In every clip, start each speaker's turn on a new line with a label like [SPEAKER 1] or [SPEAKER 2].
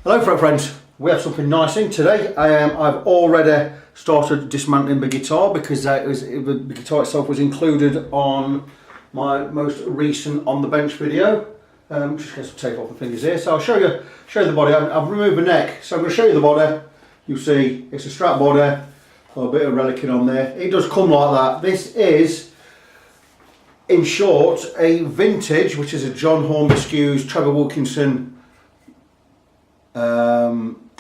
[SPEAKER 1] Hello friends, we have something nice in today. I've already started dismantling the guitar because the guitar itself was included on my most recent on the bench video. Just get some tape off the fingers here, so I'll show you the body. I've removed the neck, so I'm going to show you the body. You see it's a Strat body, got a bit of relicing on there. It does come like that. This is, in short, a vintage, which is a John Hornby Skewes Trevor Wilkinson.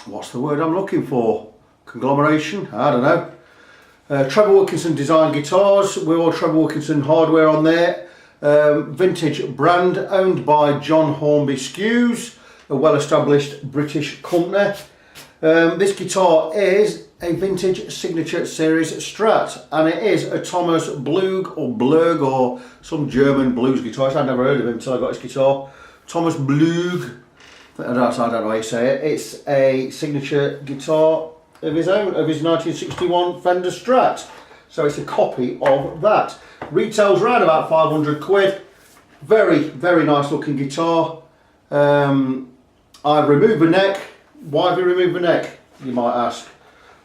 [SPEAKER 1] What's the word I'm looking for? Conglomeration? I don't know. Trevor Wilkinson design guitars with all Trevor Wilkinson hardware on there. Vintage brand owned by John Hornby Skewes, a well-established British company. This guitar is a vintage Signature Series Strat, and it is a Thomas Blug or some German blues guitarist. I'd never heard of him until I got his guitar. Thomas Blug. I don't know how you say it. It's a signature guitar of his own, of his 1961 Fender Strat. So it's a copy of that. Retails around about 500 quid. Very, very nice looking guitar. I've removed the neck. Why have you removed the neck, you might ask?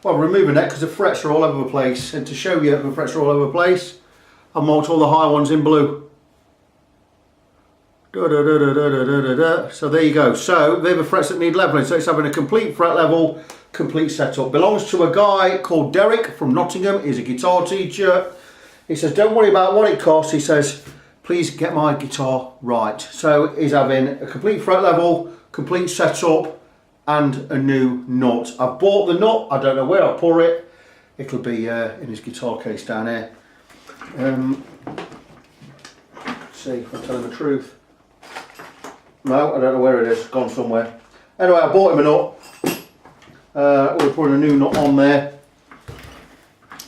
[SPEAKER 1] Well, I've removed the neck because the frets are all over the place. And to show you the frets are all over the place, I've marked all the high ones in blue. So there you go. So they're the frets that need leveling. So it's having a complete fret level, complete setup. Belongs to a guy called Derek from Nottingham. He's a guitar teacher. He says, don't worry about what it costs. He says, please get my guitar right. So he's having a complete fret level, complete setup, and a new nut. I've bought the nut. I don't know where I'll pour it. It'll be in his guitar case down here. Let's see if I'm telling the truth. No, I don't know where it is, it's gone somewhere. Anyway, I bought him a nut. We're putting a new nut on there.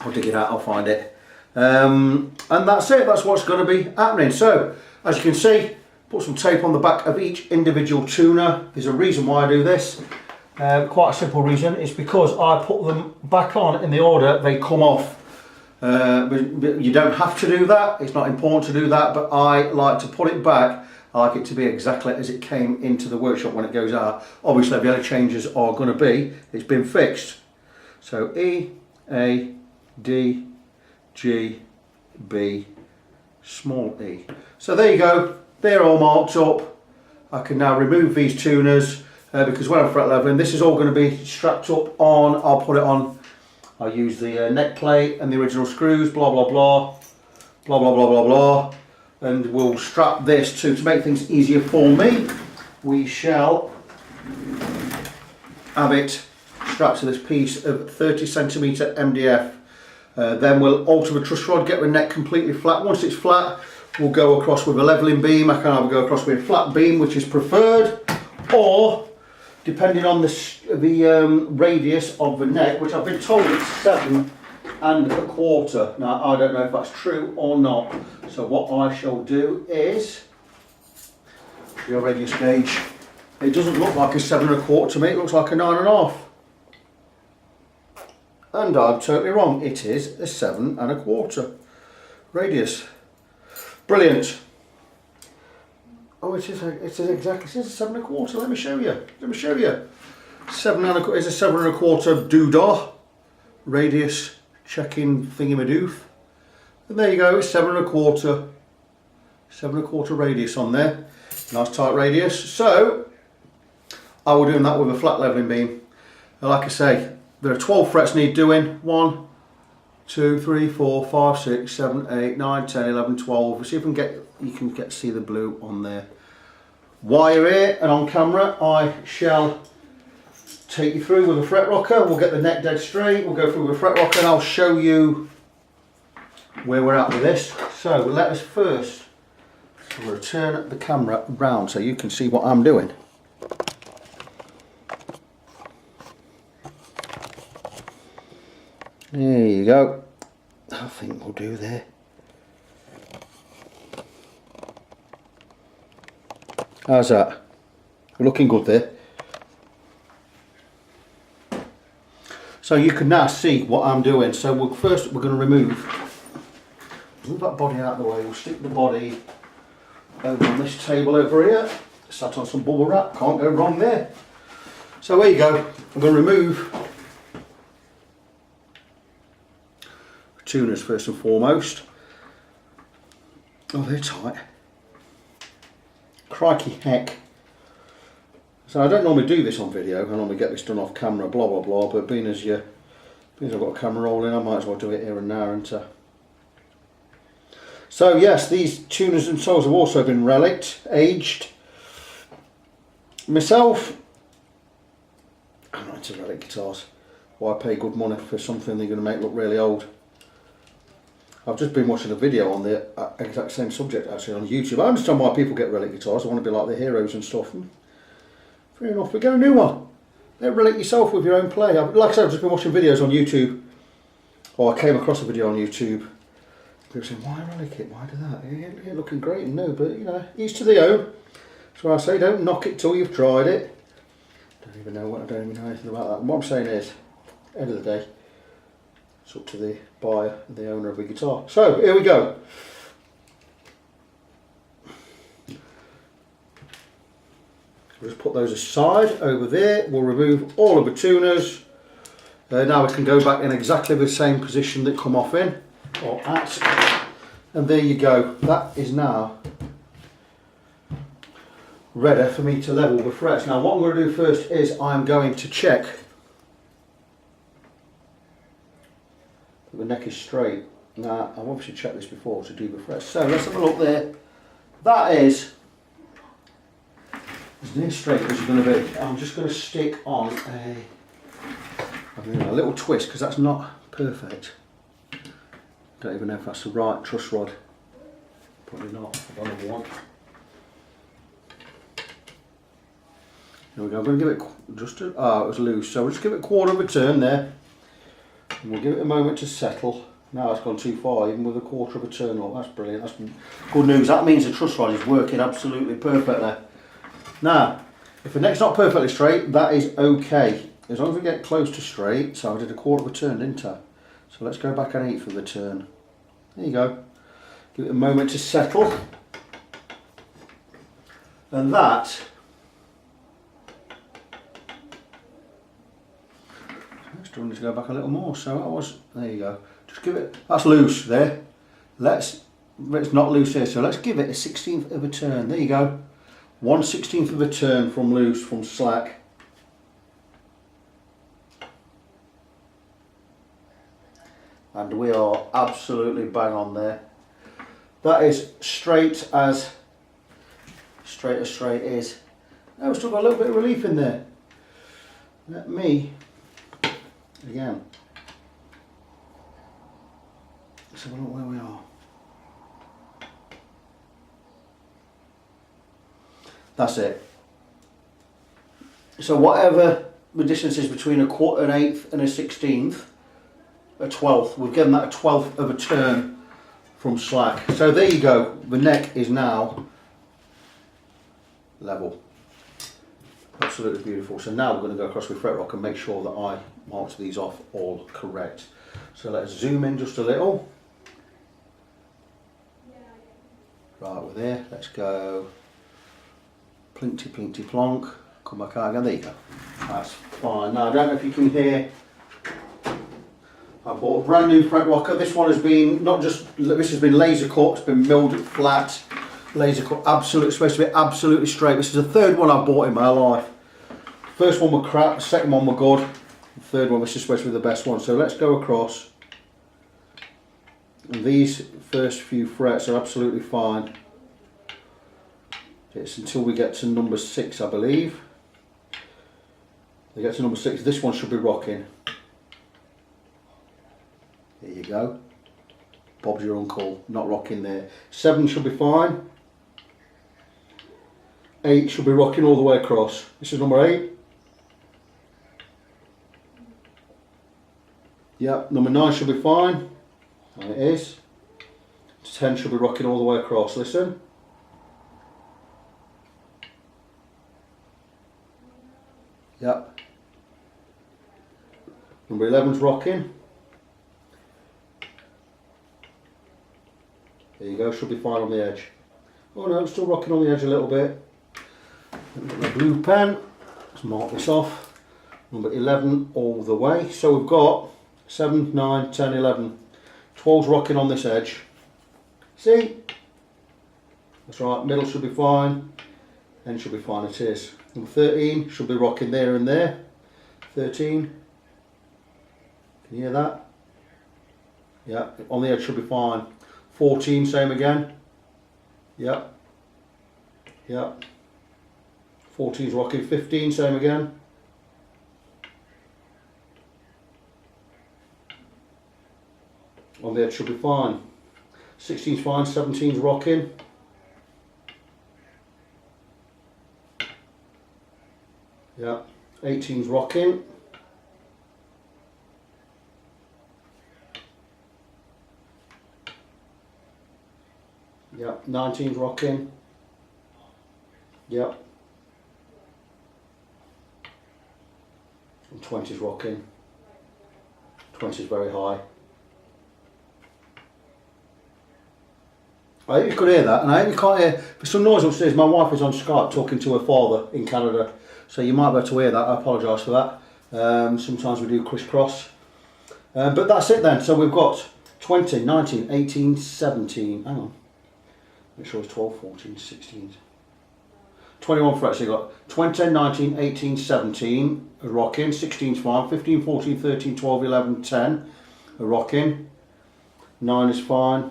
[SPEAKER 1] I'll dig it out, I'll find it. And that's it, that's what's going to be happening. So, as you can see, put some tape on the back of each individual tuner. There's a reason why I do this. Quite a simple reason. It's because I put them back on in the order they come off. But you don't have to do that, it's not important to do that, but I like to put it back. I like it to be exactly as it came into the workshop when it goes out. Obviously the only changes are going to be, it's been fixed. So E, A, D, G, B, small e. So there you go, they're all marked up. I can now remove these tuners because when I'm fret leveling, this is all going to be strapped up on, I'll put it on, I'll use the neck plate and the original screws, blah blah blah, blah blah blah blah blah. And we'll strap this to make things easier for me. We shall have it strapped to this piece of 30cm MDF. Then we'll alter the truss rod, get the neck completely flat. Once it's flat, we'll go across with a leveling beam. I can either go across with a flat beam, which is preferred, or depending on the radius of the neck, which I've been told it's 7 1/4. Now I don't know if that's true or not. So what I shall do is your radius gauge. It doesn't look like a 7 1/4 to me. It looks like a 9 1/2. And I'm totally wrong. It is a 7 1/4 radius. Brilliant. Oh, it is exactly. It is a 7 1/4. Let me show you. Let me show you. 7 1/4 is a 7 1/4 doodah radius. Checking thingamadoof, and there you go, it's 7 1/4, 7 1/4 radius on there, nice tight radius. So I will do that with a flat leveling beam. And like I say, there are 12 frets need doing. 1, 2, 3, 4, 5, 6, 7, 8, 9, 10, 11, 12. See if you can get to see the blue on there. While you're here and on camera, I shall take you through with a fret rocker. We'll get the neck dead straight, we'll go through with a fret rocker, and I'll show you where we're at with this. So let us first, I'm going to turn the camera round so you can see what I'm doing. There you go. I think we'll do there. How's that? We're looking good there. So you can now see what I'm doing. So we're going to remove that body out of the way. We'll stick the body over on this table over here. Sat on some bubble wrap, can't go wrong there. So there you go. I'm going to remove the tuners first and foremost. Oh, they're tight. Crikey heck. So I don't normally do this on video, I normally get this done off camera, blah blah blah, but being as I've got a camera rolling, I might as well do it here and now, and so yes, these tuners themselves have also been relicked, aged. Myself, I'm not into relic guitars. Why pay good money for something they're going to make look really old? I've just been watching a video on the exact same subject actually on YouTube. I understand why people get relic guitars, they want to be like the heroes and stuff. Fair enough, but get a new one. Let relic yourself with your own play. Like I said, I've just been watching videos on YouTube, or I came across a video on YouTube. People saying, why relic it? Why do that? You're looking great and new, but you know, each to their own. So I say, don't knock it till you've tried it. I don't even know anything about that. And what I'm saying is, end of the day, it's up to the buyer, the owner of the guitar. So here we go. We'll just put those aside over there. We'll remove all of the tuners. Now we can go back in exactly the same position that come off in, or at. And there you go. That is now ready for me to level the frets. Now what I'm going to do first is I'm going to check that the neck is straight. Now I've obviously checked this before to do the frets. So let's have a look there. That is as near straight as you're going to be. I'm just going to stick on a little twist because that's not perfect. Don't even know if that's the right truss rod. Probably not. I don't know one. There we go. I'm going to give it just it was loose. So we'll just give it a quarter of a turn there. And we'll give it a moment to settle. Now it's gone too far, even with a quarter of a turn. Oh, that's brilliant. That's good news. That means the truss rod is working absolutely perfectly. Now, if the neck's not perfectly straight, that is okay. As long as we get close to straight. So I did a quarter of a turn, didn't I? So let's go back an eighth of the turn. There you go. Give it a moment to settle. And that, I still need to go back a little more. So that was, there you go. Just give it, that's loose there. It's not loose here, so let's give it a 16th of a turn. There you go. 1/16 of a turn from loose, from slack. And we are absolutely bang on there. That is straight as straight is. Now we've still got a little bit of relief in there. Let me, again, let's have a look where we are. That's it. So whatever the distance is between an eighth and a 16th, a 12th, we've given that a 12th of a turn from slack. So there you go, the neck is now level. Absolutely beautiful. So now we're going to go across with fret rock and make sure that I marked these off all correct. So let's zoom in just a little. Right, we're there. Let's go plinty plinty plonk. Come back out again. There you go. That's fine. Now I don't know if you can hear. I bought a brand new fret rocker. This one has been this has been laser cut. It's been milled flat. Laser cut. Absolutely supposed to be absolutely straight. This is the third one I've bought in my life. First one was crap. The second one was good. The third one was supposed to be the best one. So let's go across. And these first few frets are absolutely fine. It's until we get to number 6, I believe. We get to number 6. This one should be rocking. There you go. Bob's your uncle. Not rocking there. 7 should be fine. 8 should be rocking all the way across. This is number 8. Yep, number 9 should be fine. And it is. 10 should be rocking all the way across. Listen. Yep. Number 11's rocking. There you go, should be fine on the edge. Oh no, it's still rocking on the edge a little bit. The blue pen. Let's mark this off. Number 11 all the way. So we've got 7, 9, 10, 11. 12's rocking on this edge. See? That's right, middle should be fine. End should be fine, it is. Number 13 should be rocking there and there. 13. Can you hear that? Yeah, on the edge should be fine. 14, same again. Yep. Yep. 14's rocking. 15, same again. On the edge should be fine. 16's fine. 17's rocking. Yeah. 18's rocking. Yep, 19's rocking. Yep. And 20's rocking. 20's very high. I hope you could hear that, and I hope you can't hear, there's some noise upstairs. My wife is on Skype talking to her father in Canada, so you might be able to hear that. I apologise for that. Sometimes we do crisscross. But that's it then. So we've got 20, 19, 18, 17, hang on. Make sure it's 12, 14, 16. 21 frets. So you've got 20, 19, 18, 17 are rocking, 16's fine, 15, 14, 13, 12, 11, 10 are rocking, 9 is fine.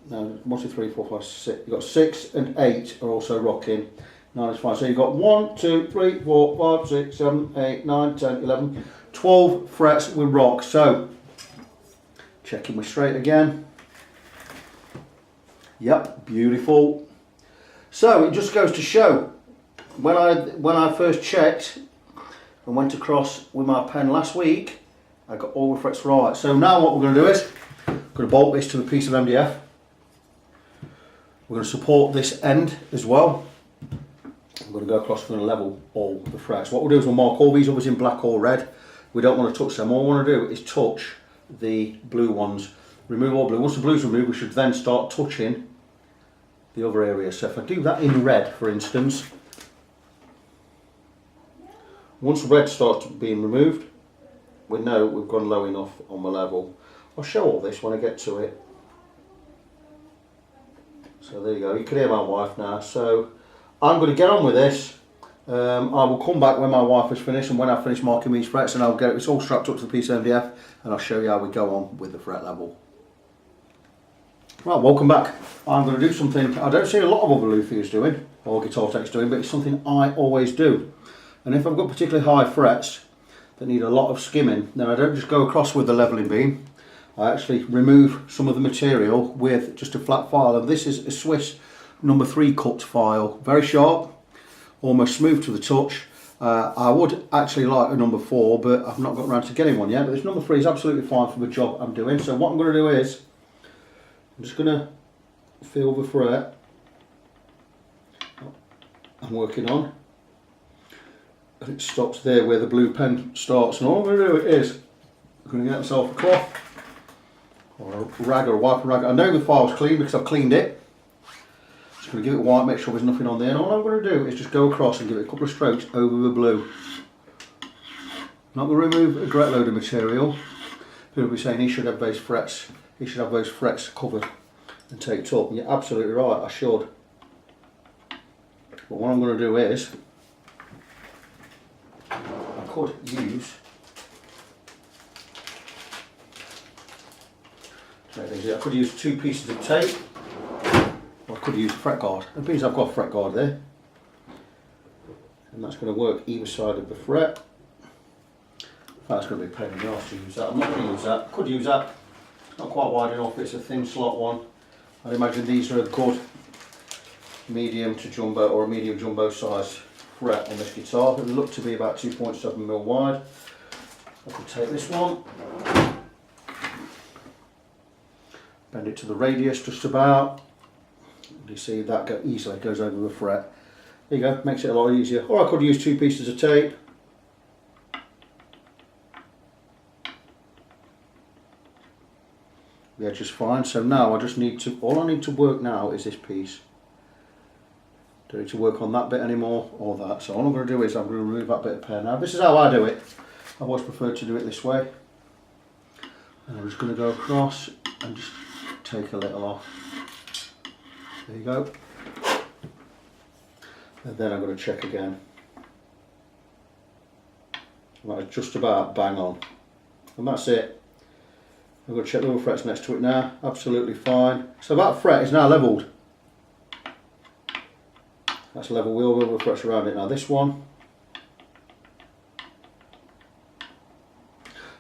[SPEAKER 1] No, 1, 2, 3, 4, 5, 6. You've got 6 and 8 are also rocking. 9 is fine. So you've got 1, 2, 3, 4, 5, 6, 7, 8, 9, 10, 11, 12 frets with rock. So checking with straight again. Yep, beautiful. So it just goes to show, when I first checked and went across with my pen last week, I got all the frets right. So now what we're going to do is, we're going to bolt this to the piece of MDF. We're going to support this end as well. I'm going to go across, we're going to level all the frets. What we'll do is we'll mark all these others in black or red. We don't want to touch them. All we want to do is touch the blue ones. Remove all blue. Once the blue's removed, we should then start touching the other areas. So if I do that in red, for instance, once the red starts being removed, we know we've gone low enough on the level. I'll show all this when I get to it. So there you go, you can hear my wife now. So I'm going to get on with this. I will come back when my wife has finished, and when I've finished marking these frets, and I'll get it's all strapped up to the piece of MDF, and I'll show you how we go on with the fret level. Right, welcome back. I'm going to do something I don't see a lot of other luthiers doing, or guitar techs doing, but it's something I always do. And if I've got particularly high frets that need a lot of skimming, then I don't just go across with the levelling beam. I actually remove some of the material with just a flat file, and this is a Swiss number 3 cut file, very sharp, almost smooth to the touch. I would actually like a number 4, but I've not got around to getting one yet, but this number 3 is absolutely fine for the job I'm doing. So what I'm going to do is, I'm just going to feel the fret I'm working on, and it stops there where the blue pen starts, and all I'm going to do is, I'm going to get myself a cloth, or a rag, or a wiper rag. I know the file's clean because I've cleaned it. Just going to give it white, make sure there's nothing on there, and all I'm going to do is just go across and give it a couple of strokes over the blue. Not going to remove a great load of material. People will be saying he should have those frets, covered and taped up, and you're absolutely right, I should. But what I'm going to do is, I could use, I could use 2 pieces of tape, or I could use a fret guard. It means I've got a fret guard there, and that's going to work either side of the fret. That's going to be a pain in the arse to use that. I'm not going to use that. I could use that. It's not quite wide enough. It's a thin slot one. I'd imagine these are a good medium to jumbo, or a medium jumbo size fret on this guitar. They look to be about 2.7mm wide. I could take this one, bend it to the radius just about. You see that easily goes over the fret. There you go, makes it a lot easier. Or I could use 2 pieces of tape. The edge is fine. So now I just need to, all I need to work now is this piece. Don't need to work on that bit anymore or that. So all I'm going to do is I'm going to remove that bit of pair. Now this is how I do it. I've always preferred to do it this way. And I'm just going to go across and just take a little off. There you go. And then I'm going to check again. And that's just about bang on. And that's it. I'm going to check the other frets next to it now. Absolutely fine. So that fret is now levelled. That's level with all the other frets around it. Now this one.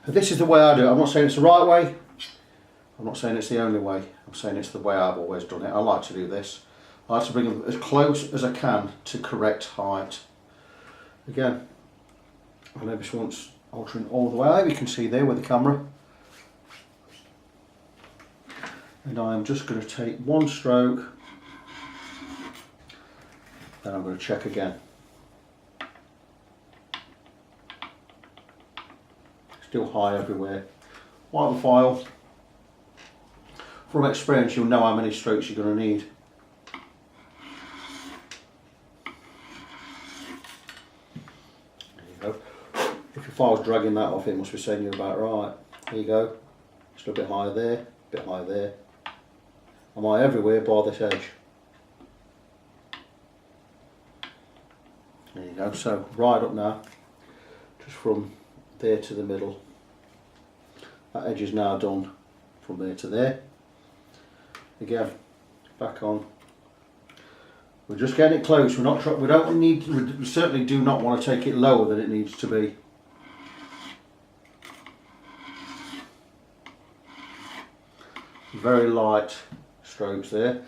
[SPEAKER 1] And this is the way I do it. I'm not saying it's the right way. I'm not saying it's the only way. I'm saying it's the way I've always done it. I like to do this. I like to bring them as close as I can to correct height. Again, I know this one's altering all the way. You can see there with the camera. And I'm just going to take one stroke. Then I'm going to check again. Still high everywhere. Wipe the file. From experience, you'll know how many strokes you're going to need. There you go. If your file's dragging that off, it must be saying you're about right. There you go. Just a bit higher there, a bit higher there. Am I everywhere by this edge? There you go. So right up now, just from there to the middle. That edge is now done from there to there. Again, back on. We're just getting it close. We don't need. We certainly do not want to take it lower than it needs to be. Very light strokes there.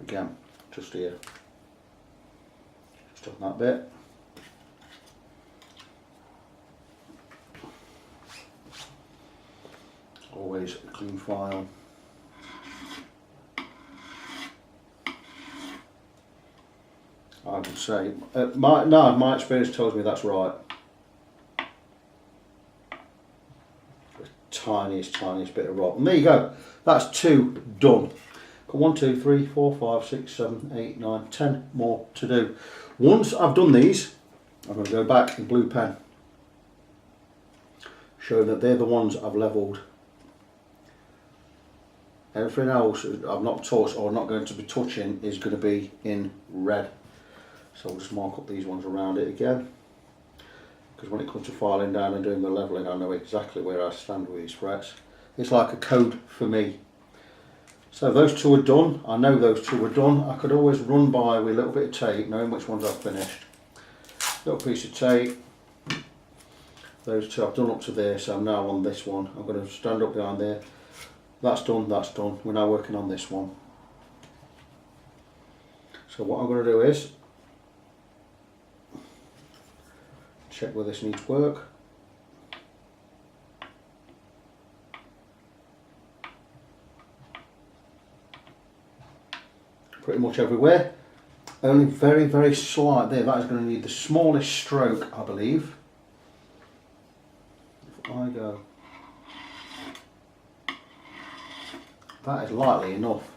[SPEAKER 1] Again, just here. Just on that bit. Always a clean file. I would say, my experience tells me that's right. The tiniest bit of rock. And there you go. That's 2 done. Got 1, 2, 3, 4, 5, 6, 7, 8, 9, 10 more to do. Once I've done these, I'm going to go back in blue pen, show that they're the ones I've levelled. Everything else I've not touched or not going to be touching is going to be in red. So I'll just mark up these ones around it again, because when it comes to filing down and doing the levelling, I know exactly where I stand with these frets. It's like a code for me. So those 2 are done. I know those 2 are done. I could always run by with a little bit of tape, knowing which ones I've finished. Little piece of tape. Those 2 I've done up to there, so I'm now on this one. I'm going to stand up behind there. That's done, that's done. We're now working on this one. So what I'm going to do is check where this needs work. Pretty much everywhere. Only very slight there. That is going to need the smallest stroke, I believe. If I go, that is lightly enough.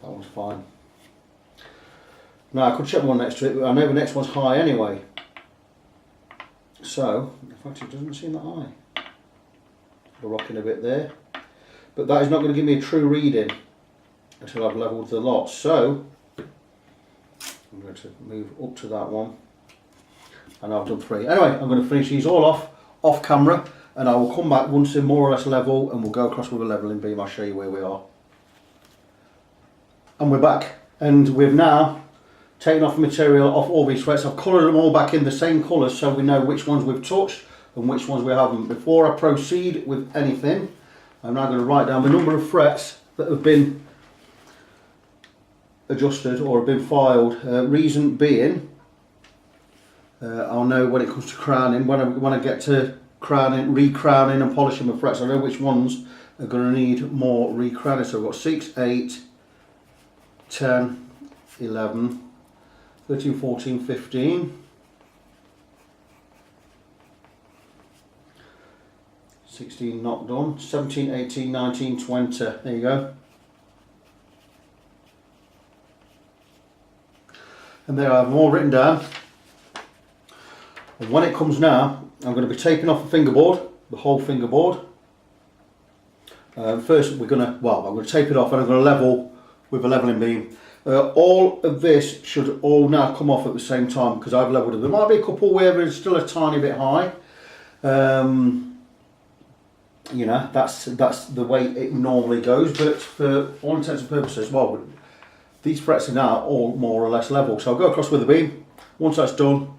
[SPEAKER 1] That one's fine. Now I could check one next to it, but I know the next one's high anyway. So, in fact it doesn't seem that high. We're rocking a bit there. But that is not going to give me a true reading until I've levelled the lot. So, I'm going to move up to that one. And I've done 3. Anyway, I'm going to finish these all off camera, and I will come back once they're more or less level, and we'll go across with a levelling beam. I'll show you where we are. And we're back, and we've now taken off the material off all these frets. I've coloured them all back in the same colours so we know which ones we've touched and which ones we haven't. Before I proceed with anything, I'm now going to write down the number of frets that have been adjusted or have been filed. Reason being, I'll know when it comes to crowning, when I get to crowning, re-crowning and polishing the frets, I know which ones are going to need more re-crowning. So I've got 6, 8, 10, 11, 13, 14, 15. 16 not done. 17, 18, 19, 20. There you go. And there I have them all written down. And when it comes now, I'm going to be taping off the fingerboard, the whole fingerboard. First I'm going to tape it off and I'm going to level with a leveling beam. All of this should all now come off at the same time because I've leveled it. There might be a couple where it's still a tiny bit high. You know, that's the way it normally goes, but for all intents and purposes, well, these frets are now all more or less level. So I'll go across with the beam. Once that's done,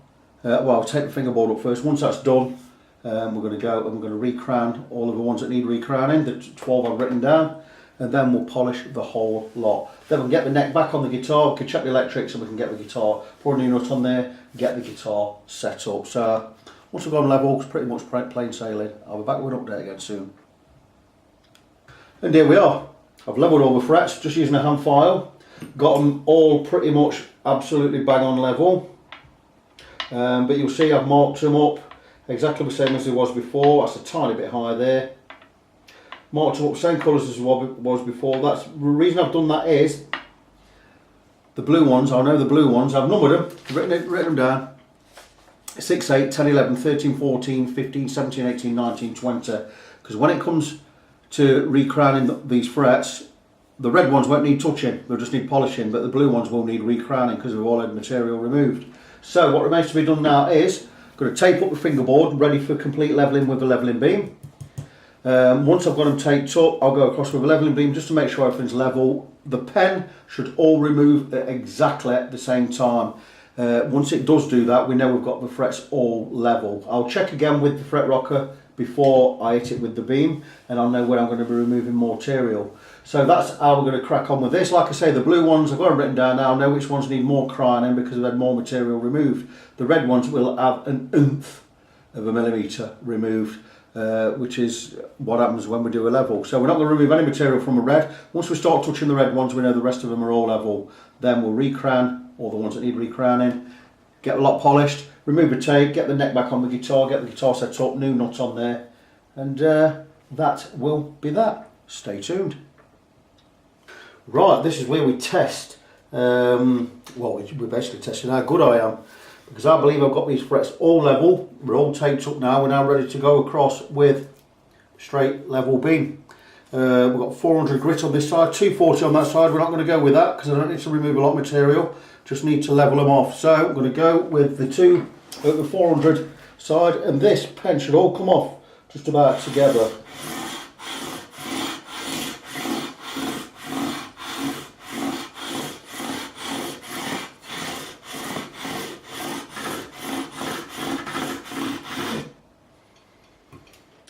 [SPEAKER 1] I'll take the fingerboard up first. Once that's done, we're going to go and we're going to re-crown all of the ones that need re-crowning, the 12 I've written down, and then we'll polish the whole lot. Then we'll get the neck back on the guitar, we can check the electrics and we can get the guitar, put a new nut on there, get the guitar set up. So once we've gone level, it's pretty much plain sailing. I'll be back with an update again soon. And here we are. I've levelled all the frets just using a hand file. Got them all pretty much absolutely bang on level. But you'll see I've marked them up exactly the same as it was before. That's a tiny bit higher there. Marked them up same colours as it was before. That's the reason I've done that is the blue ones, I know the blue ones, I've numbered them, written them down. 6, 8, 10, 11, 13, 14, 15, 17, 18, 19, 20. Because when it comes to re-crowning these frets, the red ones won't need touching, they'll just need polishing, but the blue ones will need re-crowning because we've all had material removed. So what remains to be done now is, I'm going to tape up the fingerboard, ready for complete levelling with the levelling beam. Once I've got them taped up, I'll go across with a levelling beam just to make sure everything's level. The pen should all remove at exactly the same time. Once it does do that, we know we've got the frets all level. I'll check again with the fret rocker before I hit it with the beam, and I'll know when I'm going to be removing more material. So that's how we're going to crack on with this. Like I say, the blue ones, I've got them written down now. I know which ones need more crowning because we've had more material removed. The red ones will have an oomph of a millimetre removed, which is what happens when we do a level. So we're not going to remove any material from a red. Once we start touching the red ones, we know the rest of them are all level. Then we'll re-crown all the ones that need re-crowning, get a lot polished, remove the tape, get the neck back on the guitar, get the guitar set up, new nut on there, and that will be that. Stay tuned. Right, this is where we test, well, we're basically testing how good I am, because I believe I've got these frets all level, we're all taped up now, we're now ready to go across with straight level beam. We've got 400 grit on this side, 240 on that side. We're not going to go with that because I don't need to remove a lot of material, just need to level them off. So I'm going to go with the 400 side, and this pen should all come off just about together.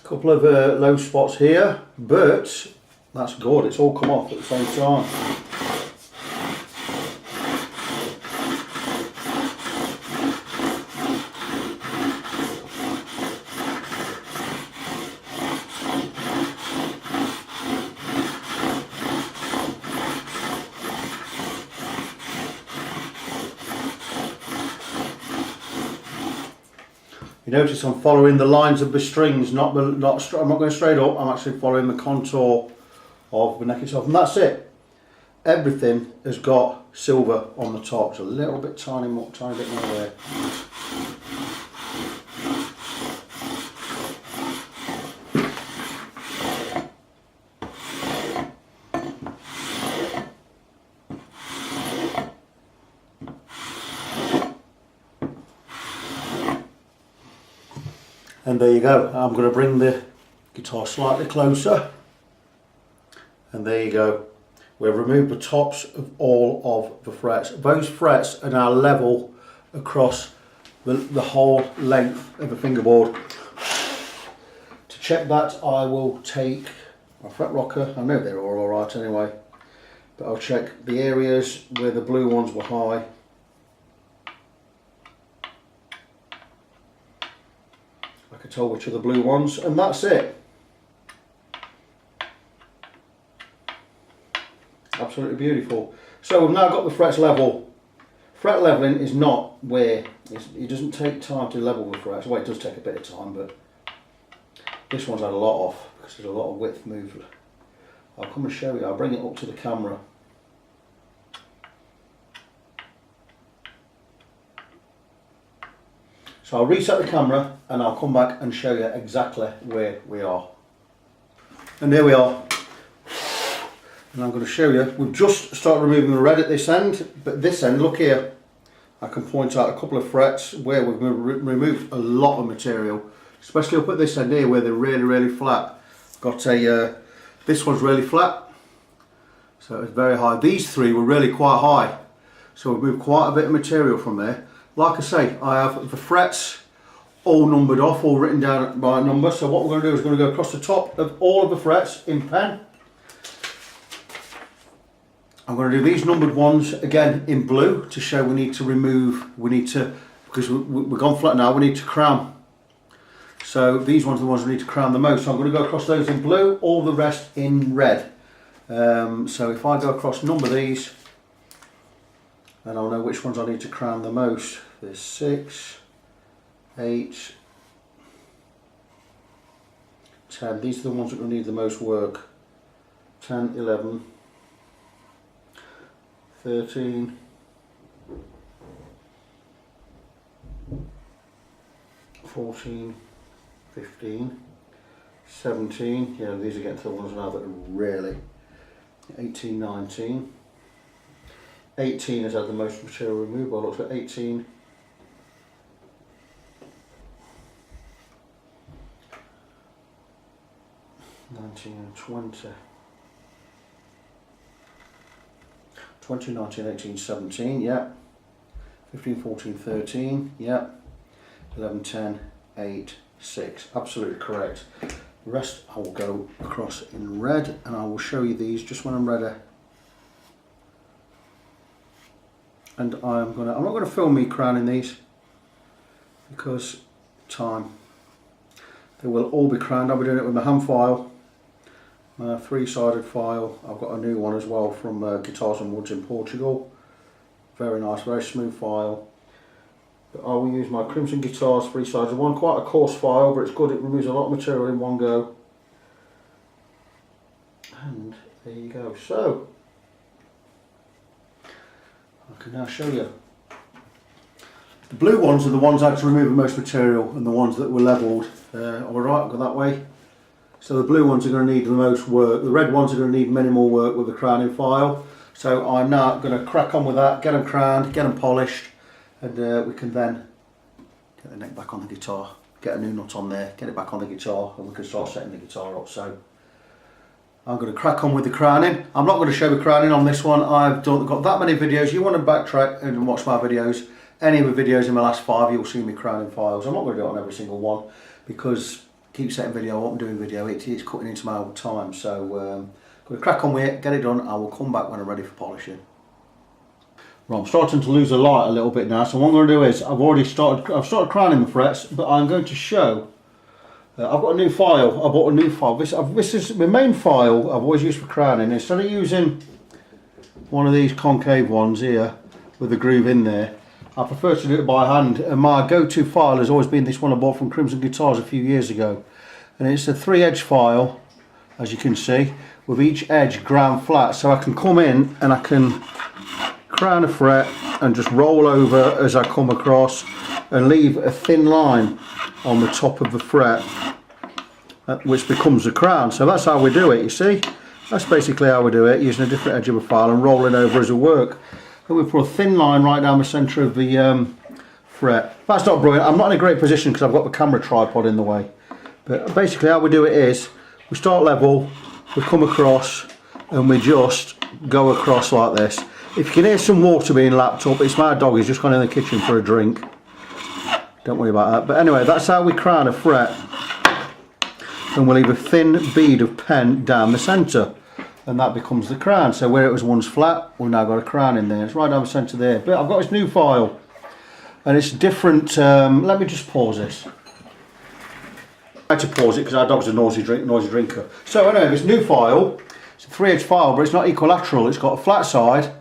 [SPEAKER 1] Couple of low spots here, but that's good, it's all come off at the same time. You notice I'm following the lines of the strings, I'm not going straight up, I'm actually following the contour of the neck itself, and that's it. Everything has got silver on the top, it's a little bit tiny bit more there. And there you go. I'm going to bring the guitar slightly closer, and there you go. We've removed the tops of all of the frets. Those frets are now level across the whole length of the fingerboard. To check that, I will take my fret rocker. I know they're all alright anyway, but I'll check the areas where the blue ones were high. I can tell which are the blue ones, and that's it. Absolutely beautiful. So we've now got the frets level fret leveling is not where, it doesn't take time to level the frets. Well, it does take a bit of time, but this one's had a lot off because there's a lot of width moved. I'll come and show you, I'll bring it up to the camera. So I'll reset the camera and I'll come back and show you exactly where we are. And there we are. And I'm going to show you, we've just started removing the red at this end, but this end, look here, I can point out a couple of frets where we've removed a lot of material, especially up at this end here where they're really flat. Got a, this one's really flat, so it's very high. These three were really quite high, so we've moved quite a bit of material from there. Like I say, I have the frets all numbered off, all written down by number, so what we're going to do is going to go across the top of all of the frets in pen. I'm going to do these numbered ones again in blue to show we need to remove, because we've gone flat now, we need to crown. So these ones are the ones we need to crown the most. So I'm going to go across those in blue, all the rest in red. So if I go across, number these, and I'll know which ones I need to crown the most. There's 6, 8, 10. These are the ones that will need the most work. 10, 11, 13, 14, 15, 17, yeah, these are getting to the ones now that are really, 18, 19, 18 has had the most material removed, by looks at 18, 19 and 20. 20, 19, 18, 17, yeah. 15, 14, 13, yeah. 11, 10, 8, 6. Absolutely correct. The rest I will go across in red and I will show you these just when I'm ready. And I'm not going to film me crowning these because time. They will all be crowned. I'll be doing it with my hand file. My 3-sided file. I've got a new one as well from Guitars and Woods in Portugal. Very nice, very smooth file. But I will use my Crimson Guitars 3-sided one. Quite a coarse file, but it's good. It removes a lot of material in one go. And there you go. So I can now show you. The blue ones are the ones I had to remove the most material, and the ones that were levelled. Alright, I'll go that way. So the blue ones are going to need the most work. The red ones are going to need minimal work with the crowning file. So I'm now going to crack on with that, get them crowned, get them polished, and we can then get the neck back on the guitar, get a new nut on there, get it back on the guitar, and we can start setting the guitar up. So I'm going to crack on with the crowning. I'm not going to show the crowning on this one. I've got that many videos. You want to backtrack and watch my videos. Any of the videos in my last 5, you'll see me crowning files. I'm not going to do it on every single one because keep setting video, what I'm doing video, it's cutting into my old time. So I'm going to crack on with it, get it done. I will come back when I'm ready for polishing. Right, I'm starting to lose the light a little bit now. So what I'm going to do is I've started crowning the frets, but I'm going to show. I've got a new file. I bought a new file. This is my main file I've always used for crowning. Instead of using one of these concave ones here with the groove in there, I prefer to do it by hand, and my go-to file has always been this one I bought from Crimson Guitars a few years ago, and it's a 3-edge file, as you can see, with each edge ground flat, so I can come in and I can crown a fret and just roll over as I come across and leave a thin line on the top of the fret which becomes the crown. So that's how we do it, you see. That's basically how we do it, using a different edge of a file and rolling over as we work. And we put a thin line right down the centre of the fret. That's not brilliant. I'm not in a great position because I've got the camera tripod in the way. But basically how we do it is, we start level, we come across, and we just go across like this. If you can hear some water being lapped up, it's my dog, he's just gone in the kitchen for a drink. Don't worry about that. But anyway, that's how we crown a fret. And we'll leave a thin bead of pen down the centre. And that becomes the crown. So where it was once flat, we've now got a crown in there. It's right down the centre there. But I've got this new file, and it's different. Let me just pause this. I had to pause it because our dog's a noisy drinker. So anyway, this new file, it's a 3-edge file, but it's not equilateral. It's got a flat side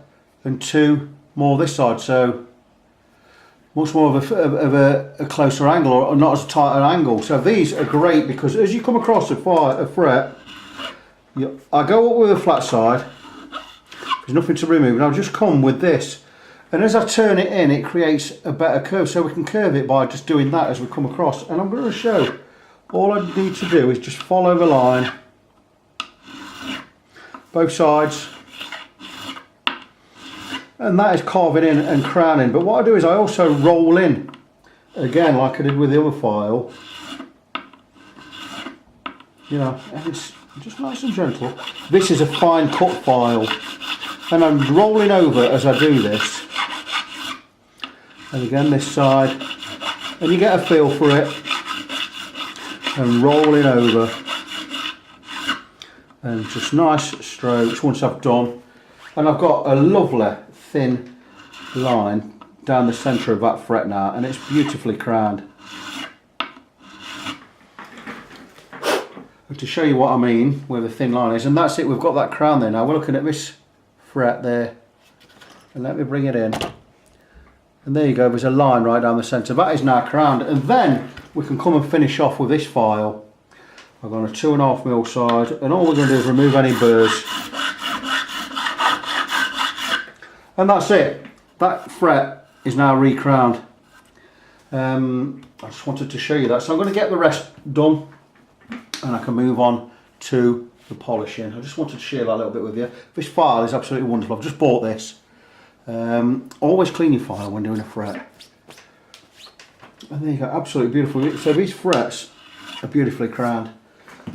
[SPEAKER 1] and 2 more this side. So much more of a closer angle, or not as tight an angle. So these are great because as you come across a fret, I go up with a flat side, there's nothing to remove, and I'll just come with this. And as I turn it in, it creates a better curve, so we can curve it by just doing that as we come across. And I'm going to show, all I need to do is just follow the line, both sides, and that is carving in and crowning. But what I do is I also roll in, again like I did with the other file, you know, and it's just nice and gentle. This is a fine cut file, and I'm rolling over as I do this. And again this side, and you get a feel for it, and rolling over, and just nice strokes once I've done. And I've got a lovely thin line down the centre of that fret now, and it's beautifully crowned. And to show you what I mean where the thin line is, and that's it, we've got that crown there. Now we're looking at this fret there, and let me bring it in. And there you go, there's a line right down the centre. That is now crowned, and then we can come and finish off with this file. I've got a 2.5mm side, and all we're going to do is remove any burrs. And that's it. That fret is now recrowned. I just wanted to show you that. So I'm going to get the rest done, and I can move on to the polishing. I just wanted to share that a little bit with you. This file is absolutely wonderful. I've just bought this. Always clean your file when doing a fret. And there you go, absolutely beautiful. So these frets are beautifully crowned.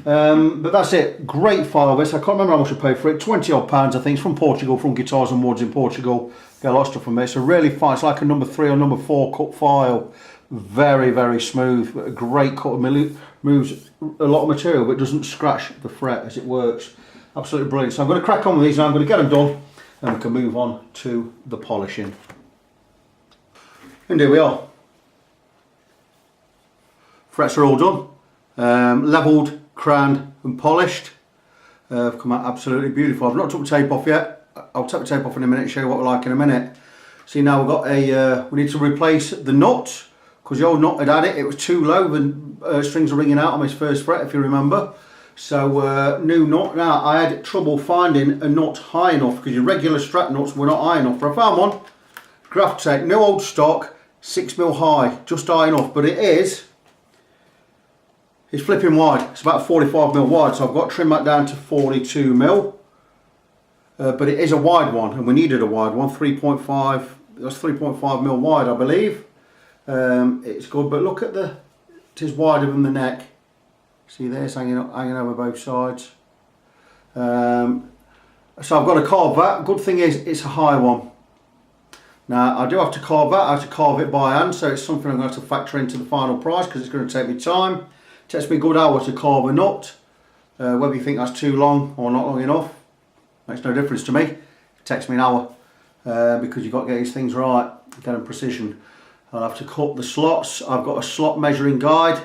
[SPEAKER 1] But that's it, great file this. I can't remember how much I paid for it, 20 odd pounds I think. It's from Portugal, from Guitars and Woods in Portugal. Get a lot of stuff from it. It's a really fine, it's like a number 3 or number 4 cut file. Very, very smooth, a great cut. Moves a lot of material but doesn't scratch the fret as it works. Absolutely brilliant. So I'm going to crack on with these now. I'm going to get them done, and we can move on to the polishing. And here we are. Frets are all done, levelled, crowned and polished. They've come out absolutely beautiful. I've not took the tape off yet. I'll take the tape off in a minute and show you what we're like in a minute. See, now we've got a, we need to replace the nut, because the old nut had it, it was too low, the strings are ringing out on this first fret if you remember. So new nut. Now I had trouble finding a nut high enough because your regular Strat nuts were not high enough. But I found one, graph tape, no old stock, 6mm high, just high enough. But it's flipping wide. It's about 45mm wide, so I've got to trim that down to 42mm. But it is a wide one, and we needed a wide one, 3.5. That's 3.5mm wide, I believe. It's good, but look at it is wider than the neck. See there, it's hanging over both sides. So I've got to carve that. Good thing is it's a high one. Now I do have to carve that. I have to carve it by hand, so it's something I'm going to have to factor into the final price because it's going to take me time. It takes me a good hour to carve a nut. Whether you think that's too long or not long enough makes no difference to me. It takes me an hour because you've got to get these things right, get them precision. I'll have to cut the slots. I've got a slot measuring guide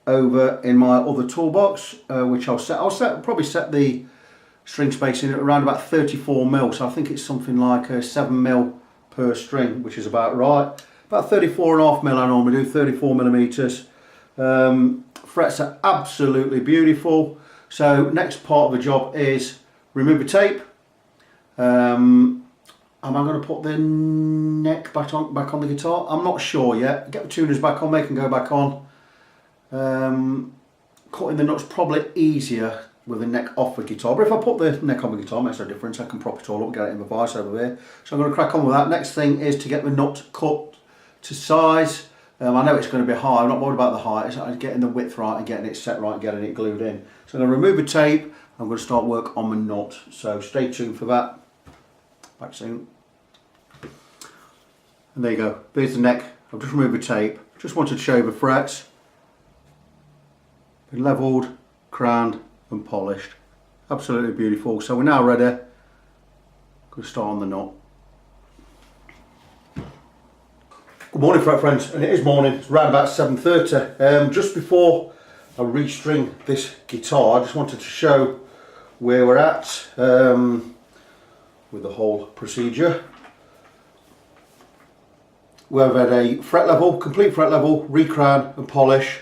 [SPEAKER 1] over in my other toolbox, which I'll probably set the string spacing at around about 34mm, so I think it's something like 7mm per string, which is about right. About 34.5mm I normally do, 34mm. Frets are absolutely beautiful. So next part of the job is remove the tape. Am I going to put the neck back on the guitar? I'm not sure yet. Get the tuners back on, they can go back on. Cutting the nuts probably easier with the neck off the guitar, but if I put the neck on the guitar, it makes no difference. I can prop it all up, get it in the vise over there. So I'm going to crack on with that. Next thing is to get the nut cut to size. I know it's going to be high, I'm not worried about the height, it's getting the width right and getting it set right and getting it glued in. So I'm going to remove the tape, I'm going to start work on the nut. So stay tuned for that. Back soon. And there you go, there's the neck. I've just removed the tape. Just wanted to show you the frets. Been levelled, crowned and polished. Absolutely beautiful. So we're now ready. Going to start on the nut. Good morning, fret friends, and it is morning. It's around about 7:30. Just before I restring this guitar, I just wanted to show where we're at with the whole procedure. We've had a fret level, complete fret level, recrown and polish,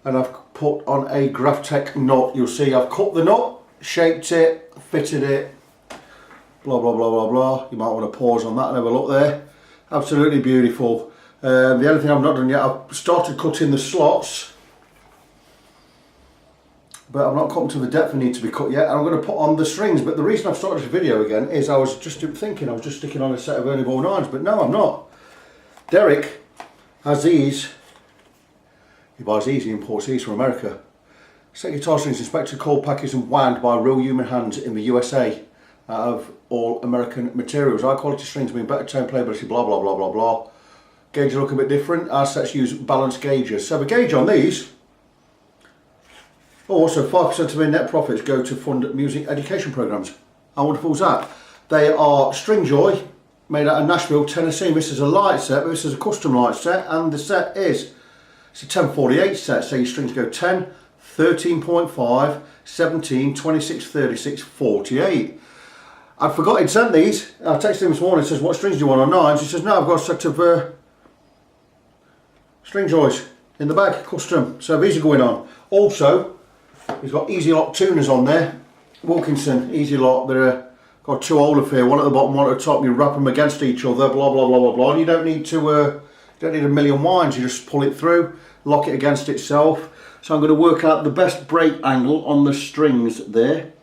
[SPEAKER 1] and I've put on a Graphtec nut. You'll see I've cut the nut, shaped it, fitted it, blah blah blah blah blah. You might want to pause on that and have a look there. Absolutely beautiful. The only thing I've not done yet, I've started cutting the slots, but I've not cut them to the depth they need to be cut yet, and I'm going to put on the strings. But the reason I've started this video again is I was just thinking I was just sticking on a set of Ernie Ball 9s, but no, I'm not. Derek has these. He buys these, he imports these from America. Set guitar strings inspected, cold, packaged and wound by real human hands in the USA out of all American materials. High quality strings mean better tone playability, blah blah blah blah blah. Gauges look a bit different. Our sets use balanced gauges. So the gauge on these, also 5% of their net profits go to fund music education programs. How wonderful is that? They are Stringjoy, made out of Nashville, Tennessee. This is a light set, but this is a custom light set, and the set is, it's a 1048 set, so your strings go 10, 13.5, 17, 26, 36, 48. I forgot he'd sent these. I texted him this morning, says, what strings do you want on 9s? He says, no, I've got a set of Stringjoys in the bag, custom. So these are going on. Also, he's got Easy Lock tuners on there. Wilkinson Easy Lock. They're got two holes here, one at the bottom, one at the top. You wrap them against each other, blah blah blah blah blah. And you don't need to, you don't need a million winds. You just pull it through, lock it against itself. So I'm going to work out the best break angle on the strings there.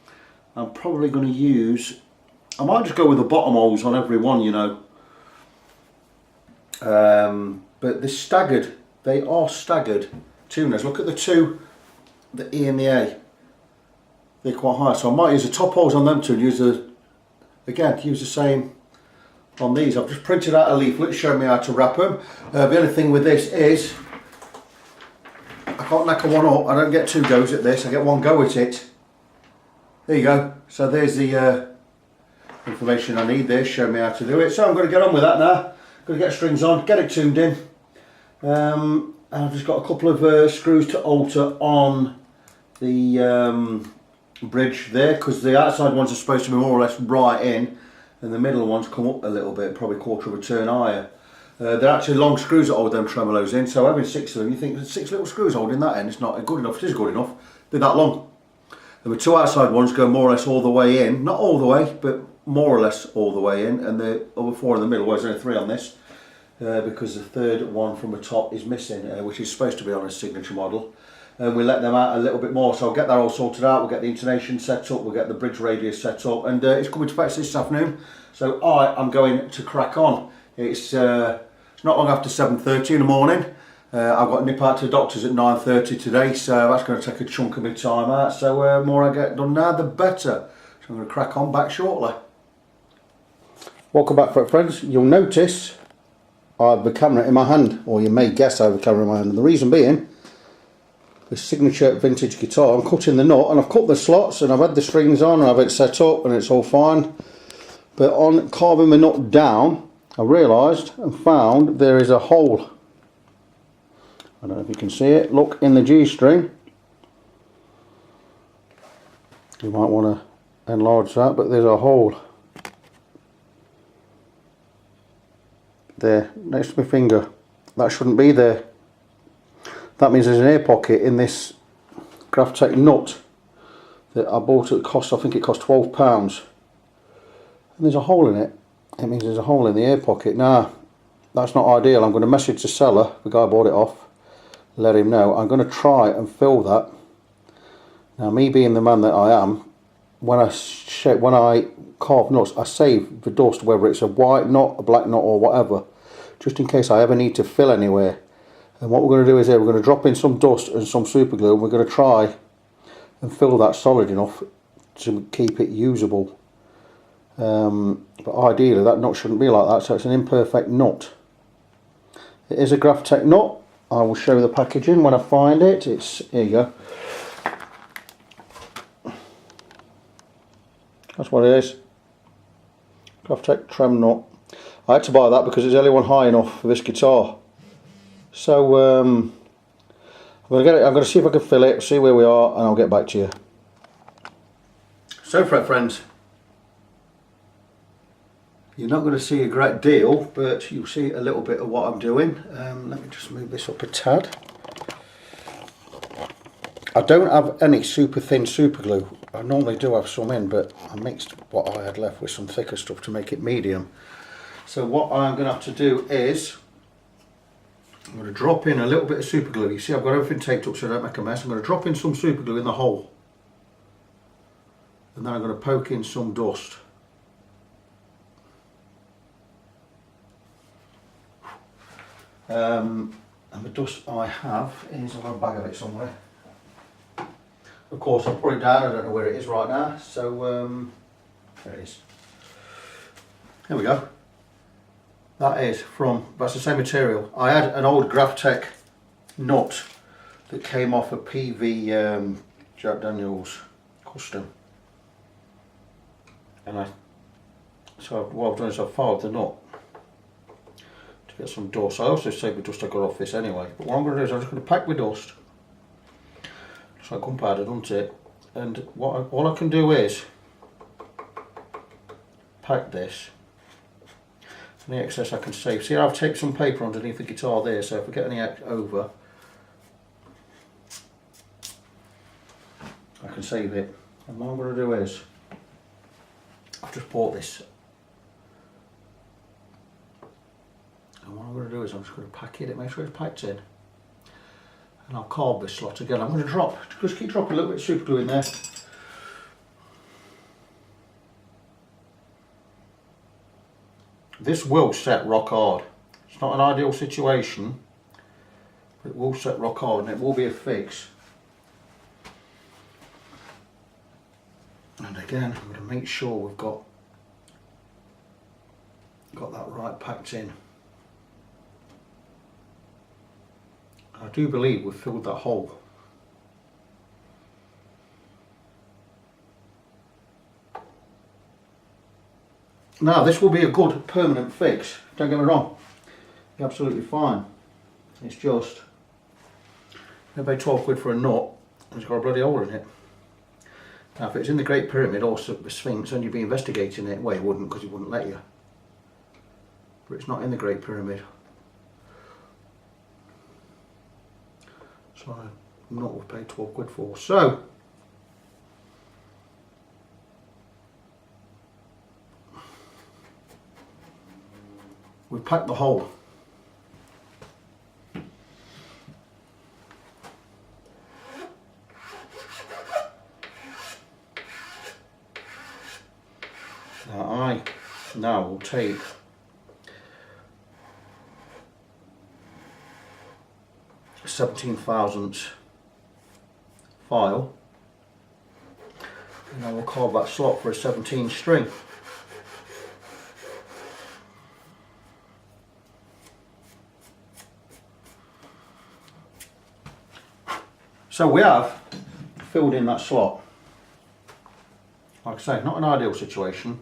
[SPEAKER 1] I'm probably going to use, I might just go with the bottom holes on every one, you know. But they're staggered. They are staggered tuners. Look at the two, the E and the A. They're quite high, so I might use the top holes on them two and use the, again, use the same on these. I've just printed out a leaflet showing me how to wrap them. The only thing with this is I can't knacker one up. I don't get two goes at this. I get one go at it. There you go. So there's the information I need there. Show me how to do it. So I'm going to get on with that now. Going to get strings on, get it tuned in. And I've just got a couple of screws to alter on the bridge there, because the outside ones are supposed to be more or less right in, and the middle ones come up a little bit, probably quarter of a turn higher. They're actually long screws that hold them tremolos in, so having 6 of them, you think there's 6 little screws holding that in, it's not good enough. It is good enough, they're that long. And the two outside ones go more or less all the way in, not all the way, but more or less all the way in, and the other 4 in the middle, well there's only 3 on this, because the third one from the top is missing, which is supposed to be on a signature model. And we let them out a little bit more, so I'll get that all sorted out. We'll get the intonation set up, we'll get the bridge radius set up, and it's coming to fetch this afternoon, so I am going to crack on. It's not long after 7:30 in the morning. I've got to nip out to the doctor's at 9:30 today, so that's going to take a chunk of my time out, so the more I get done now the better. So I'm going to crack on back shortly. Welcome back, friends. You'll notice I have the camera in my hand, or you may guess I have the camera in my hand, and the reason being, the signature vintage guitar, I'm cutting the nut, and I've cut the slots and I've had the strings on and I've had it set up and it's all fine, but on carving the nut down I realised and found there is a hole. I don't know if you can see it. Look in the G string, you might want to enlarge that, but there's a hole there next to my finger. That shouldn't be there. That means there's an air pocket in this Graphtec nut that I bought at cost, I think it cost £12. And there's a hole in it. It means there's a hole in the air pocket. Now, that's not ideal. I'm going to message the seller, the guy bought it off, let him know. I'm going to try and fill that. Now, me being the man that I am, when I carve nuts, I save the dust, whether it's a white knot, a black knot or whatever, just in case I ever need to fill anywhere. And what we're going to do is here, we're going to drop in some dust and some super glue, and we're going to try and fill that solid enough to keep it usable. But ideally that nut shouldn't be like that, so it's an imperfect nut. It is a Graphtec nut. I will show you the packaging when I find it. It's, here you go. That's what it is. Graphtec trem nut. I had to buy that because it's the only one high enough for this guitar. So I'm going to see if I can fill it, see where we are, and I'll get back to you. So friends, You're not going to see a great deal, but you'll see a little bit of what I'm doing. Let me just move this up a tad. I don't have any super thin super glue. I normally do have some in, but I mixed what I had left with some thicker stuff to make it medium. So what I'm going to have to do is, I'm going to drop in a little bit of super glue. You see I've got everything taped up so I don't make a mess. I'm going to drop in some super glue in the hole. And then I'm going to poke in some dust. And the dust I have is, I've got a bag of it somewhere. Of course I'll put it down, I don't know where it is right now, so there it is. There we go. That is that's the same material. I had an old Graphtec nut that came off a PV Jack Daniels custom. And so what I've done is I've filed the nut to get some dust. I also saved the dust I got off this anyway. But what I'm going to do is I'm just going to pack with dust. Just like gunpowder, doesn't it? And all I can do is pack this. Any excess I can save. See, I've taped some paper underneath the guitar there, so if I get any over, I can save it. And what I'm going to do is, I've just bought this. And what I'm going to do is I'm just going to pack it, make sure it's packed in. And I'll carve this slot again. I'm going to just keep dropping a little bit of super glue in there. This will set rock hard. It's not an ideal situation, but it will set rock hard and it will be a fix. And again, I'm going to make sure we've got that right packed in. I do believe we've filled that hole. Now this will be a good permanent fix, don't get me wrong, be absolutely fine. It's just, I paid 12 quid for a nut and it's got a bloody hole in it. Now if it's in the Great Pyramid or the Sphinx and you'd be investigating it, well you wouldn't because it wouldn't let you. But it's not in the Great Pyramid. So a nut we've paid 12 quid for. So, we've packed the hole. Now will take a 17 thousandths file and I will carve that slot for a 17 string. So we have filled in that slot. Like I say, not an ideal situation.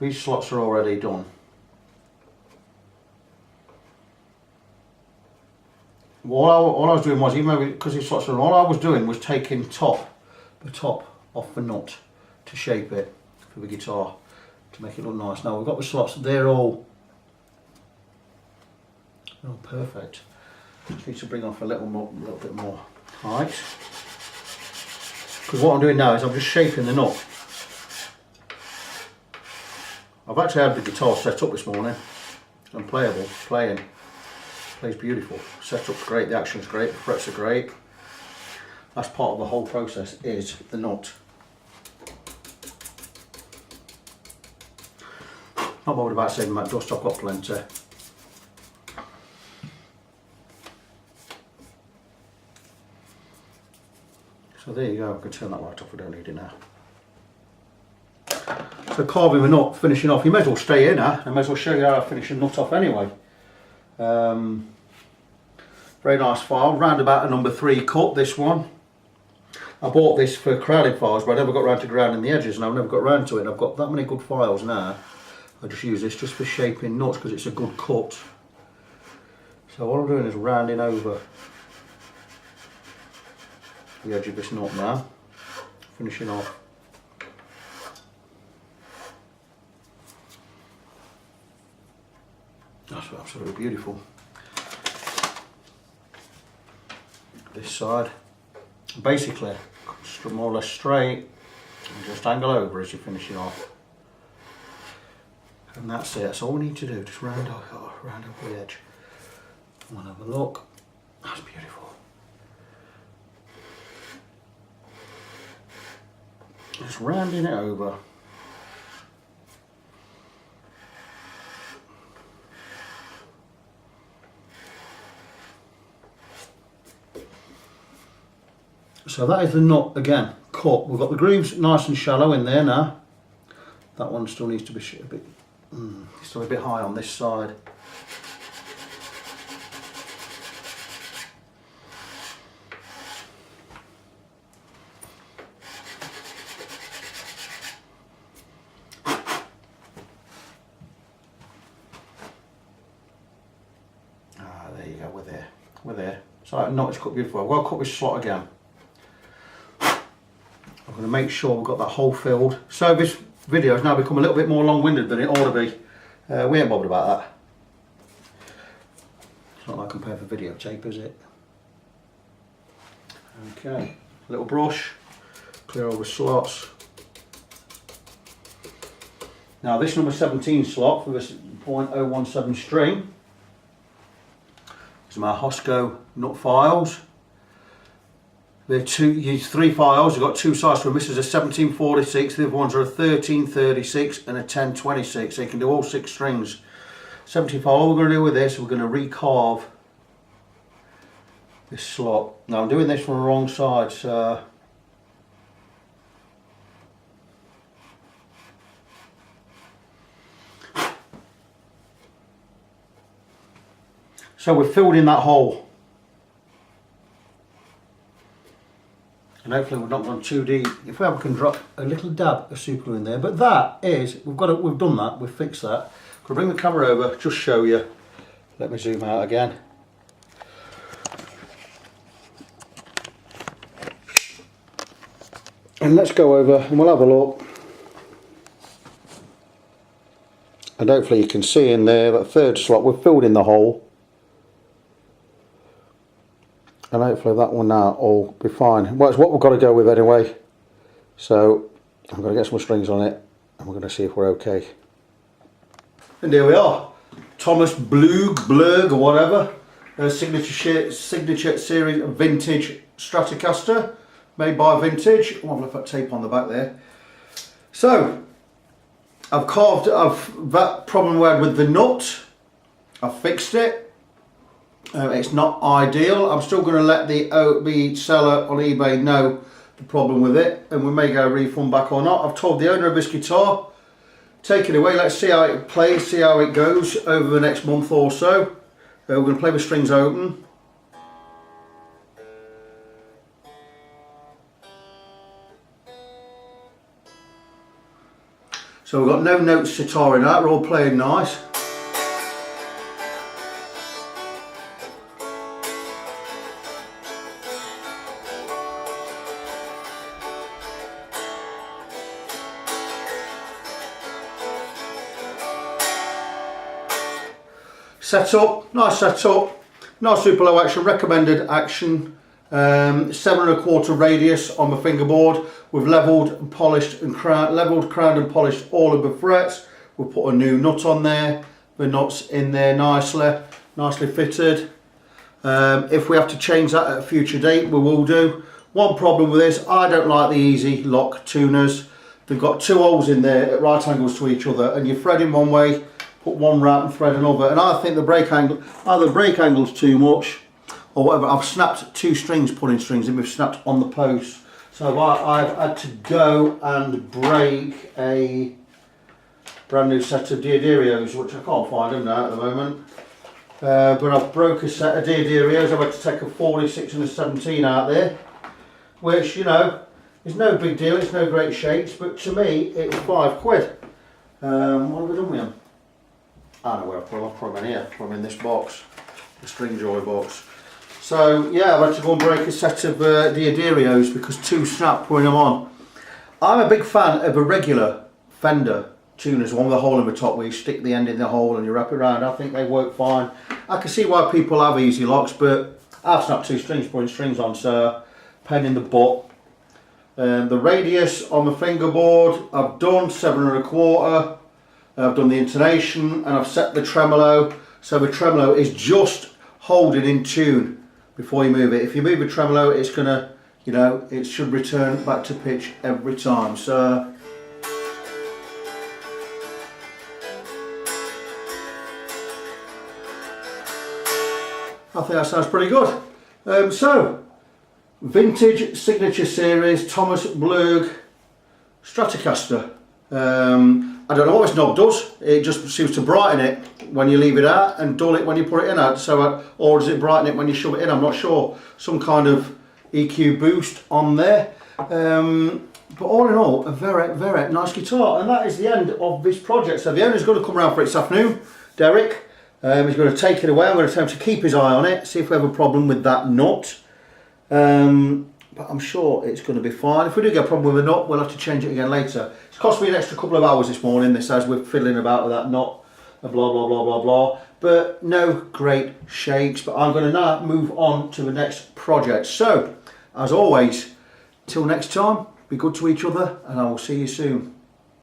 [SPEAKER 1] These slots are already done. All I was doing was, even though because these slots are done, all I was doing was taking the top off the nut to shape it for the guitar to make it look nice. Now we've got the slots, they're all perfect. Just need to bring off a little bit more height. Because what I'm doing now is I'm just shaping the nut. I've actually had the guitar set up this morning. It's unplayable, plays beautiful. Setup's great, the action's great, the frets are great. That's part of the whole process, is the nut. Not bothered about saving that dust, I've got plenty. So there you go, I can turn that light off, I don't need it now. So carving the nut, finishing off, you may as well stay in now, I may as well show you how I finish a nut off anyway. Very nice file, round about a number 3 cut, this one. I bought this for crowding files, but I never got round to grounding the edges, and I've never got round to it. I've got that many good files now. I just use this just for shaping nuts because it's a good cut. So what I'm doing is rounding over the edge of this nut now, finishing off. That's absolutely beautiful. This side, basically, more or less straight, and just angle over as you're finishing off. And that's it, that's all we need to do, just round up the edge. We'll have a look, that's beautiful. Just rounding it over. So that is the nut again, cut. We've got the grooves nice and shallow in there now. That one still needs to be still a bit high on this side. There you go, we're there. So that nut is cut beautiful. I've got to cut this slot again. I'm going to make sure we've got that hole filled. So this video has now become a little bit more long-winded than it ought to be. We ain't bothered about that. It's not like I'm paying for videotape, is it? Okay, little brush, clear over slots. Now this number 17 slot for this 0.017 string is my Hosco nut files. They're use 3 files, you've got 2 size for them. This is a 1746, the other ones are a 1336 and a 1026, so you can do all 6 strings. 75, all we're going to do with this, we're going to recarve this slot. Now I'm doing this from the wrong side, so we're filled in that hole. And hopefully we're not gone too deep. If we have, we can drop a little dab of super glue in there. But that is, we've done that, we've fixed that. I'll bring the camera over, just show you. Let me zoom out again. And let's go over and we'll have a look. And hopefully you can see in there, that third slot, we've filled in the hole. And hopefully that one now will be fine. Well, it's what we've got to go with anyway. So I'm going to get some strings on it and we're going to see if we're okay. And here we are. Thomas Blug or whatever. Signature Series Vintage Stratocaster. Made by Vintage. Oh, I've got tape on the back there. So I've carved that problem we had with the nut. I've fixed it. It's not ideal. I'm still going to let the seller on eBay know the problem with it, and we may get a refund back or not. I've told the owner of this guitar, take it away, let's see how it plays, see how it goes over the next month or so. We're going to play with strings open. So we've got no notes sitar in that, we're all playing nice. Setup, nice setup, not super low action, recommended action, 7 1/4 radius on my fingerboard. We've levelled and polished and crowned and polished all of the frets. We'll put a new nut on there, the nut's in there nicely fitted. If we have to change that at a future date, we will do. One problem with this, I don't like the easy lock tuners. They've got 2 holes in there at right angles to each other, and you're threading one way, put one route and thread another, and I think the break angle, either the break angle's too much or whatever. I've snapped 2 strings, pulling strings, and we've snapped on the post. So I've had to go and break a brand new set of Dioderios, which I can't find them now at the moment. But I've broke a set of Dioderios. I've had to take a 46 and a 17 out there, which, you know, is no big deal, it's no great shakes, but to me it's £5. What have we done with them? I don't know where I put them. I've put them in here. Put them in this box, the String Joy box. So yeah, I've had to go and break a set of Dioderios because 2 snapped putting them on. I'm a big fan of a regular Fender tuners, one with a hole in the top where you stick the end in the hole and you wrap it around. I think they work fine. I can see why people have easy locks, but I've snapped 2 strings, putting strings on, so pain in the butt. The radius on the fingerboard I've done 7 1/4. I've done the intonation and I've set the tremolo, so the tremolo is just holding in tune before you move it. If you move the tremolo, it's gonna, you know, it should return back to pitch every time. So I think that sounds pretty good. So vintage Signature Series Thomas Blug Stratocaster. I don't know what this knob does. It just seems to brighten it when you leave it out and dull it when you put it in out. So, or does it brighten it when you shove it in? I'm not sure. Some kind of EQ boost on there. But all in all, a very, very nice guitar. And that is the end of this project. So the owner's going to come around for it this afternoon, Derek. He's going to take it away. I'm going to tell him to keep his eye on it, see if we have a problem with that nut. But I'm sure it's going to be fine. If we do get a problem with a nut, we'll have to change it again later. It's cost me an extra couple of hours this morning, this, as we're fiddling about with that nut, blah, blah, blah, blah, blah. But no great shakes. But I'm going to now move on to the next project. So, as always, till next time, be good to each other, and I will see you soon.